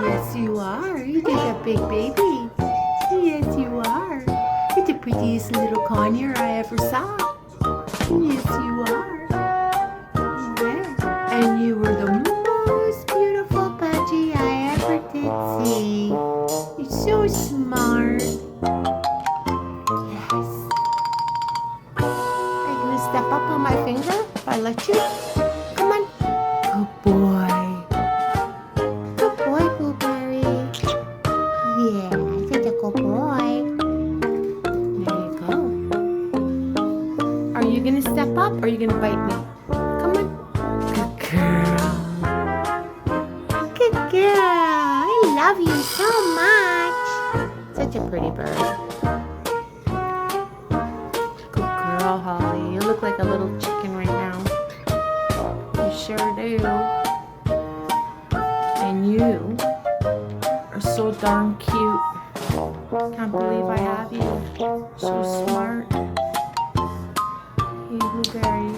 Yes, you are. You're just a big baby. Yes, you are. You're the prettiest little conure I ever saw. Yes, you are. Yes. And you were the most beautiful budgie I ever did see. You're so smart. Yes. Are you gonna step up on my finger if I let you? Come on. Good boy. Good boy, Blueberry. Yeah, such a good boy. There you go. Are you gonna step up or are you gonna bite me? Come on. Good girl. Good girl. I love you so much. Such a pretty bird. Good girl, Holly. You look like a little chicken right now. You sure do. And you are so darn cute. Can't believe I have you. So smart. Hey, Blueberry.